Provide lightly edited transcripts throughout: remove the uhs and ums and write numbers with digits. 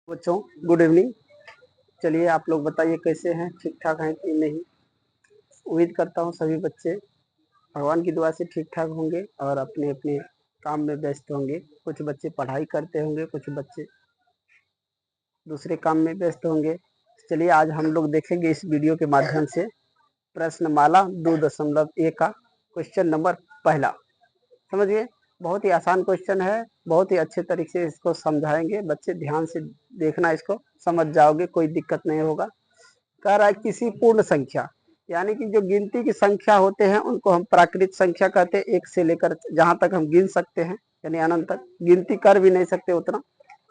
बच्चों good evening. चलिए आप लोग बताइए कैसे हैं, ठीक ठाक हैं कि नहीं। उम्मीद करता हूँ सभी बच्चे भगवान की दुआ से ठीक ठाक होंगे और अपने अपने काम में व्यस्त होंगे। कुछ बच्चे पढ़ाई करते होंगे, कुछ बच्चे दूसरे काम में व्यस्त होंगे। चलिए आज हम लोग देखेंगे इस वीडियो के माध्यम से प्रश्नमाला 2.1 का क्वेश्चन नंबर पहला। समझिए, बहुत ही आसान क्वेश्चन है, बहुत ही अच्छे तरीके से इसको समझाएंगे। बच्चे ध्यान से देखना, इसको समझ जाओगे, कोई दिक्कत नहीं होगा। कह रहा है किसी पूर्ण संख्या, यानी कि जो गिनती की संख्या होते हैं उनको हम प्राकृत संख्या कहते हैं। एक से लेकर जहां तक हम गिन सकते हैं, यानी अनंत तक गिनती कर भी नहीं सकते उतना,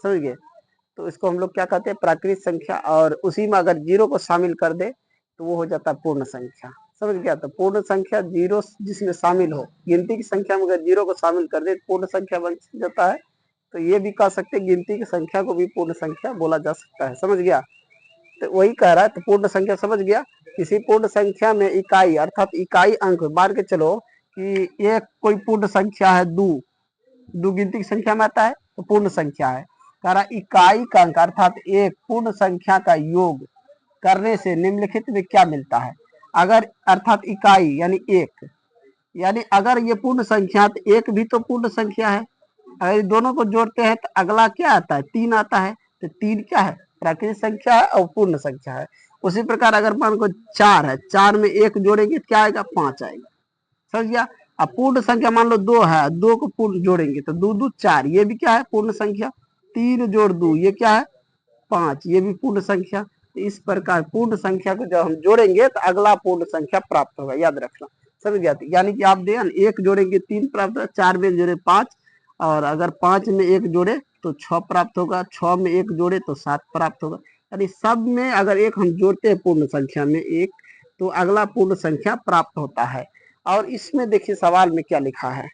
समझ गए। तो इसको हम लोग क्या कहते हैं, प्राकृत संख्या। और उसी में अगर जीरो को शामिल कर दे तो वो हो जाता है पूर्ण संख्या। समझ गया। तो पूर्ण संख्या जीरो जिसमें शामिल हो, गिनती की संख्या में अगर जीरो को शामिल कर दे तो पूर्ण संख्या बन जाता है। तो ये भी कह सकते हैं, गिनती की संख्या को भी पूर्ण संख्या बोला जा सकता है। समझ गया। तो वही कह रहा है, तो पूर्ण संख्या समझ गया। किसी पूर्ण संख्या में इकाई अर्थात इकाई अंक, मान के चलो कि एक कोई पूर्ण संख्या है दो, दो गिनती की संख्या में आता है तो पूर्ण संख्या है। कह रहा इकाई का अंक अर्थात एक पूर्ण संख्या का योग करने से निम्नलिखित में क्या मिलता है। अगर अर्थात इकाई यानी एक, यानी अगर ये पूर्ण संख्या तो एक भी तो पूर्ण संख्या है। अगर दोनों को जोड़ते हैं तो अगला क्या आता है, तीन आता है। तो तीन क्या है, प्राकृतिक संख्या है और पूर्ण संख्या है। उसी प्रकार अगर मान को चार है, चार में एक जोड़ेंगे क्या आएगा, पांच आएगा। समझ गया। अब पूर्ण संख्या मान लो दो है, दो को पूर्ण जोड़ेंगे तो दो दो चार, ये भी क्या है पूर्ण संख्या। तीन जोड़ दो ये क्या है, पांच, ये भी पूर्ण संख्या। तो इस प्रकार पूर्ण संख्या को जब हम जोड़ेंगे तो अगला पूर्ण संख्या प्राप्त होगा, याद रखना। समझ गया। यानी कि आप देखें, एक जोड़ेंगे तीन प्राप्त होगा, चार में जोड़े पांच, और अगर पांच में एक जोड़े तो छह प्राप्त होगा, छह में एक जोड़े तो सात प्राप्त होगा। यानी सब में अगर एक हम जोड़ते हैं पूर्ण संख्या में एक, तो अगला पूर्ण संख्या प्राप्त होता है। और इसमें देखिए सवाल में क्या लिखा है,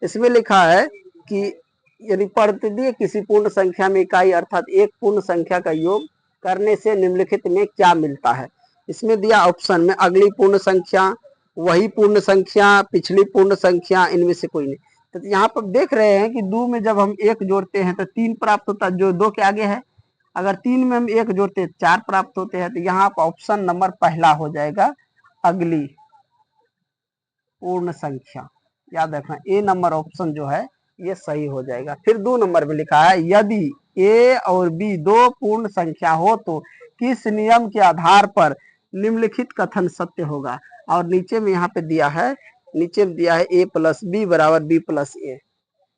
इसमें लिखा है कि यदि प्रतिदिन किसी पूर्ण संख्या में इकाई अर्थात एक पूर्ण संख्या का योग करने से निम्नलिखित में क्या मिलता है। इसमें दिया ऑप्शन में अगली पूर्ण संख्या, वही पूर्ण संख्या, पिछली पूर्ण संख्या, इनमें से कोई नहीं। तो यहाँ पर देख रहे हैं कि दो में जब हम एक जोड़ते हैं तो तीन प्राप्त होता है, जो दो के आगे है। अगर तीन में हम एक जोड़ते हैं चार प्राप्त होते हैं। तो यहाँ पर ऑप्शन नंबर पहला हो जाएगा अगली पूर्ण संख्या। याद रखना, ए नंबर ऑप्शन जो है ये सही हो जाएगा। फिर दो नंबर में लिखा है यदि ए और बी दो पूर्ण संख्या हो तो किस नियम के आधार पर निम्नलिखित कथन सत्य होगा। और नीचे में यहाँ पे दिया है, नीचे में दिया है ए प्लस बी बराबर बी प्लस ए।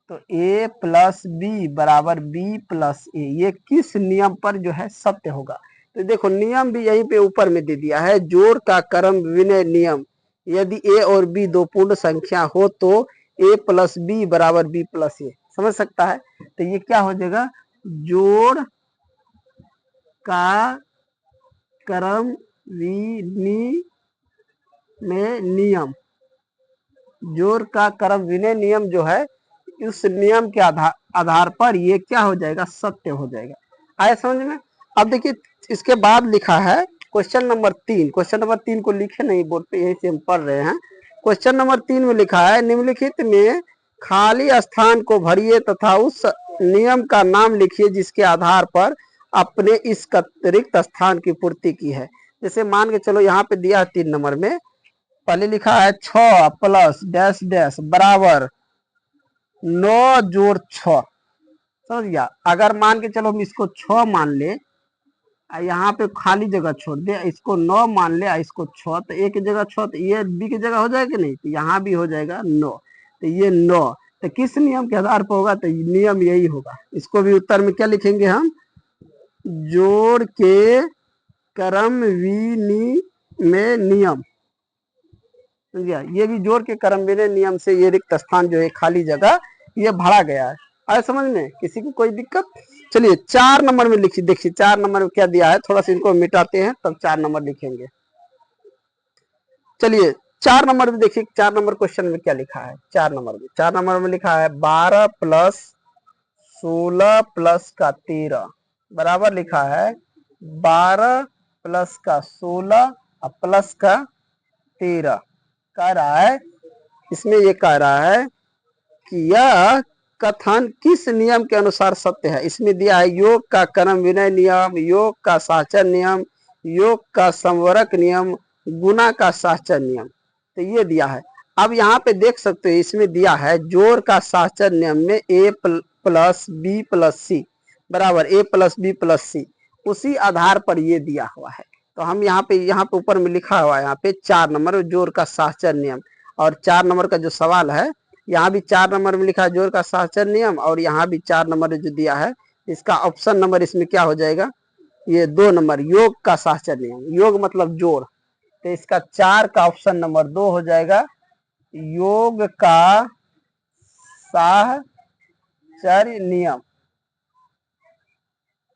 तो ए प्लस बी बराबर बी प्लस ए, ये किस नियम पर जो है सत्य होगा। तो देखो नियम भी यहीं पे ऊपर में दे दिया है, जोड़ का क्रम विनय नियम। यदि ए और बी दो पूर्ण संख्या हो तो ए प्लस बी बराबर बी प्लस ए, समझ सकता है। तो ये क्या हो जाएगा, जोड़ का क्रम विनिमय नियम, जोड़ का क्रम विनय नियम जो है, उस नियम के आधार पर ये क्या हो जाएगा, सत्य हो जाएगा। आया समझ में। अब देखिए इसके बाद लिखा है क्वेश्चन नंबर तीन। क्वेश्चन नंबर तीन को लिखे नहीं बोर्ड पे, यहीं से हम पढ़ रहे हैं। क्वेश्चन नंबर तीन में लिखा है निम्नलिखित में खाली स्थान को भरिए तथा उस नियम का नाम लिखिए जिसके आधार पर अपने इस रिक्त स्थान की पूर्ति की है। जैसे मान के चलो यहाँ पे दिया है तीन नंबर में, पहले लिखा है 6 प्लस डैश डैश बराबर 9 जोड़ 6। समझ गया। अगर मान के चलो हम इसको 6 मान ले, यहाँ पे खाली जगह छोड़ दे, इसको 9 मान ले, इसको 6, तो एक जगह 6, तो ये बी की जगह हो जाएगा नहीं, तो यहाँ भी हो जाएगा 9। तो ये 9 तो किस नियम के आधार पर होगा, तो नियम यही होगा। इसको भी उत्तर में क्या लिखेंगे हम, जोड़ के क्रम विनिमय नियम। समझिए, ये भी जोड़ के क्रम विनय नियम से ये रिक्त स्थान जो है खाली जगह ये भरा गया है। आए समझ में, किसी को कोई दिक्कत। चलिए चार नंबर में लिखिए, देखिए चार नंबर में क्या दिया है, थोड़ा सा इनको मिटाते हैं तब चार नंबर लिखेंगे। चलिए चार नंबर में देखिए, चार नंबर क्वेश्चन में क्या लिखा है। चार नंबर में लिखा है 12 प्लस 16 प्लस का 13 बराबर लिखा है 12 प्लस का 16 और प्लस का 13। कह रहा है, इसमें ये कह रहा है कि यह कथन किस नियम के अनुसार सत्य है? इसमें दिया है योग का कर्म विनय नियम, योग का साचर नियम, योग का संवरक नियम, गुना का साचर नियम। तो ये दिया है। अब यहाँ पे देख सकते हो इसमें दिया है जोड़ का साचर नियम में a प्लस बी प्लस सी बराबर a प्लस बी प्लस सी, उसी आधार पर ये दिया हुआ है। तो हम यहाँ पे ऊपर में लिखा हुआ है यहाँ पे 4 नंबर जोड़ का साचर नियम, और 4 नंबर का जो सवाल है यहाँ भी 4 नंबर में लिखा है जोड़ का साचर नियम, और यहाँ भी 4 नंबर जो दिया है इसका ऑप्शन नंबर इसमें क्या हो जाएगा, ये 2 नंबर योग का साचर नियम, योग मतलब जोड़, तो इसका 4 का ऑप्शन नंबर 2 हो जाएगा योग का साहचर्य नियम।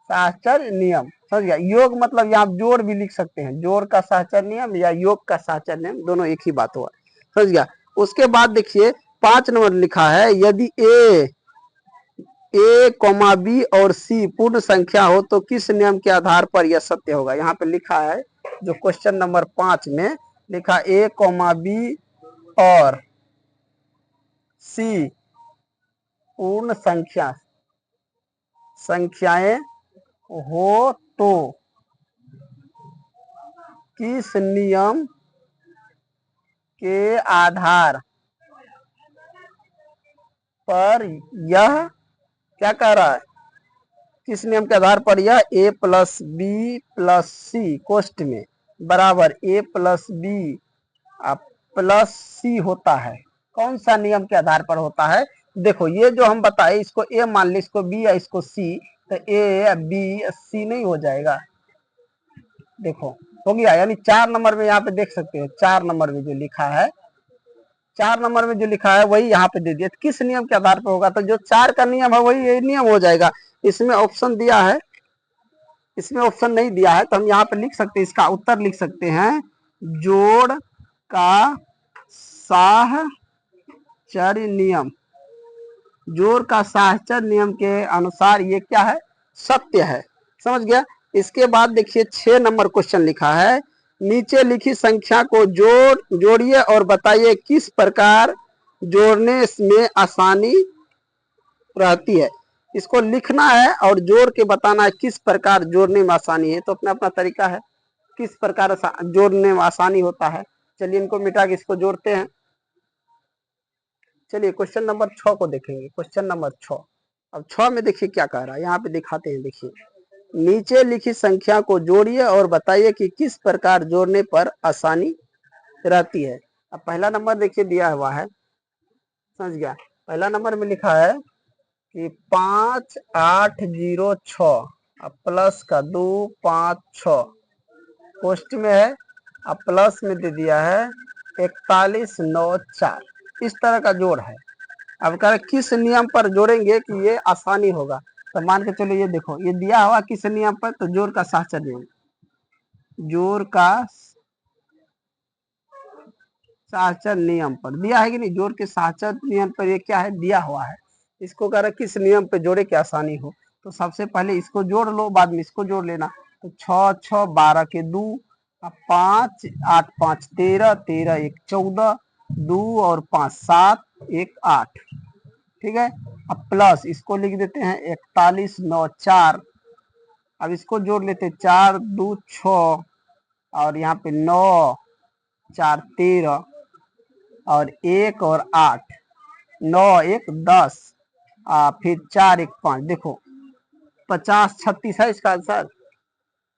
साहचर्य नियम समझ गया। योग मतलब यहाँ जोड़ भी लिख सकते हैं, जोड़ का साहचर्य नियम या योग का साहचर्य नियम, दोनों एक ही बात हुआ, समझ गया। उसके बाद देखिए 5 नंबर लिखा है यदि ए कॉमा बी और सी पूर्ण संख्या हो तो किस नियम के आधार पर यह सत्य होगा। यहाँ पे लिखा है जो क्वेश्चन नंबर 5 में लिखा ए कॉमा बी और सी पूर्ण संख्याएं हो तो किस नियम के आधार पर यह क्या कह रहा है, किस नियम के आधार पर यह a प्लस बी प्लस सी कोष्ठ में बराबर a प्लस बी प्लस सी होता है। कौन सा नियम के आधार पर होता है? देखो ये जो हम बताए इसको a मान ली, इसको b या इसको c, तो a b c नहीं हो जाएगा। देखो हो गया, यानी 4 नंबर में यहाँ पे देख सकते हो 4 नंबर में जो लिखा है, 4 नंबर में जो लिखा है वही यहाँ पे दे दिया। किस नियम के आधार पर होगा, तो जो 4 का नियम है वही ये नियम हो जाएगा। इसमें ऑप्शन दिया है, इसमें ऑप्शन नहीं दिया है, तो हम यहाँ पे लिख सकते हैं, इसका उत्तर लिख सकते हैं जोड़ का साहचर्य नियम। जोड़ का साहचर्य नियम के अनुसार ये क्या है, सत्य है, समझ गया। इसके बाद देखिए 6 नंबर क्वेश्चन लिखा है नीचे लिखी संख्या को जोड़िए और बताइए किस प्रकार जोड़ने में आसानी रहती है। इसको लिखना है और जोड़ के बताना है किस प्रकार जोड़ने में आसानी है, तो अपना अपना तरीका है किस प्रकार जोड़ने में आसानी होता है। चलिए इनको मिटा के इसको जोड़ते हैं। चलिए क्वेश्चन नंबर 6 को देखेंगे। क्वेश्चन नंबर 6, अब 6 में देखिए क्या कह रहा है, यहाँ पे दिखाते हैं। देखिए नीचे लिखी संख्या को जोड़िए और बताइए कि किस प्रकार जोड़ने पर आसानी रहती है। अब पहला नंबर देखिए दिया हुआ है, समझ गया। पहला नंबर में लिखा है कि 5806 प्लस का 2 5 6 पोस्ट में है, अब प्लस में दे दिया है 4194, इस तरह का जोड़ है। अब कह रहे किस नियम पर जोड़ेंगे कि ये आसानी होगा, तो मान के चलो ये देखो ये दिया हुआ किस नियम पर, तो जोड़ का साहचर्य नियम, जोड़ का साहचर्य नियम पर दिया है कि नहीं, जोड़ के साहचर्य नियम पर ये क्या है दिया हुआ है। इसको कह रहे किस नियम पे जोड़े कि आसानी हो, तो सबसे पहले इसको जोड़ लो, बाद में इसको जोड़ लेना। तो 6 6 12 के 2, 5 8 5 13 13 1 14, 2 और 5 7 1 8, ठीक है। अब प्लस इसको लिख देते हैं 4194। अब इसको जोड़ लेते 4 2 6 और यहाँ पे 9 4 13 और 1 और 8, 9 1 10, फिर 4 1 5, देखो 50 36 है इसका आंसर।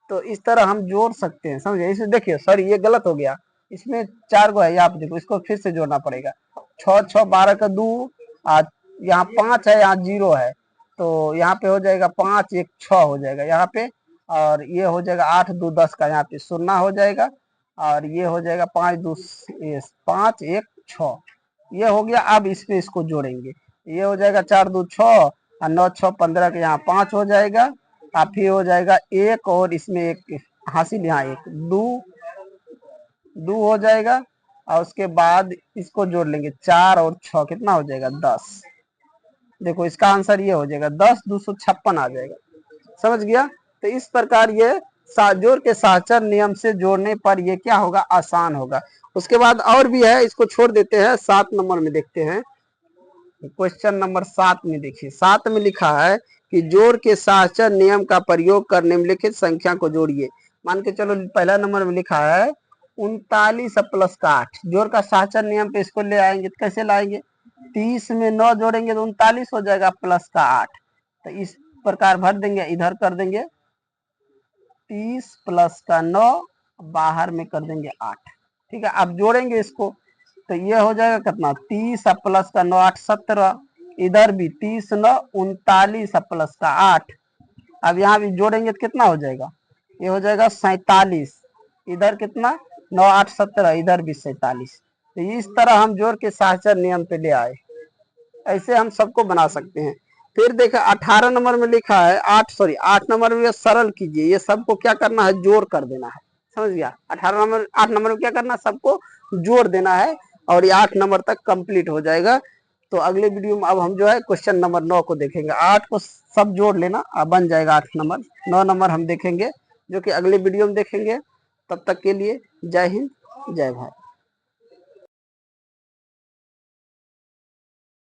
तो इस तरह हम जोड़ सकते हैं, समझे। इसे देखिए सर ये गलत हो गया, इसमें 4 गो है, यहाँ पे देखो इसको फिर से जोड़ना पड़ेगा। 6 6 12 का 2, यहाँ 5 है, यहाँ 0 है, तो यहाँ पे हो जाएगा 5 1 6 हो जाएगा यहाँ पे, और ये हो जाएगा 8 2 10 का यहाँ पे 0 हो जाएगा, और ये हो जाएगा 5 2 5 1 6, ये हो गया। अब इसमें इसको जोड़ेंगे, ये हो जाएगा 4 2 6 और 9 6 15 के यहाँ 5 हो जाएगा, फिर हो जाएगा 1 और इसमें एक हासिल यहाँ 1 2 हो जाएगा, और उसके बाद इसको जोड़ लेंगे 4 और 6 कितना हो जाएगा 10। देखो इसका आंसर ये हो जाएगा 10 256 आ जाएगा, समझ गया। तो इस प्रकार ये जोड़ के साहचर्य नियम से जोड़ने पर ये क्या होगा, आसान होगा। उसके बाद और भी है, इसको छोड़ देते हैं। 7 नंबर में देखते हैं, क्वेश्चन नंबर 7 में देखिए, 7 में लिखा है कि जोड़ के साहचर्य नियम का प्रयोग कर निम्नलिखित संख्या को जोड़िए। मान के चलो पहला नंबर में लिखा है 39 प्लस का 8। जोड़ का साहचर्य नियम पे इसको ले आएंगे तो कैसे लाएंगे, 30 में 9 जोड़ेंगे तो 39 हो जाएगा प्लस का 8। तो इस प्रकार भर देंगे, इधर कर देंगे 30 प्लस का 9, बाहर में कर देंगे 8। ठीक है, अब जोड़ेंगे इसको तो ये हो जाएगा कितना, 30 प्लस का 9 8 17। इधर भी 30 9 39 प्लस का 8। अब यहाँ भी जोड़ेंगे तो कितना हो जाएगा, ये हो जाएगा 47। इधर कितना 9 8 17, इधर भी 47। तो इस तरह हम जोड़ के साहचर्य नियम पे ले आए। ऐसे हम सबको बना सकते हैं। फिर देखा 18 नंबर में लिखा है 8 नंबर में सरल कीजिए। ये सबको क्या करना है, जोड़ कर देना है, समझ गया। 8 नंबर में क्या करना है, सबको जोड़ देना है और ये 8 नंबर तक कंप्लीट हो जाएगा। तो अगले वीडियो में अब हम जो है क्वेश्चन नंबर 9 को देखेंगे। 8 को सब जोड़ लेना, अब बन जाएगा 8 नंबर। 9 नंबर हम देखेंगे जो कि अगले वीडियो में देखेंगे। तब तक के लिए जय हिंद जय भारत।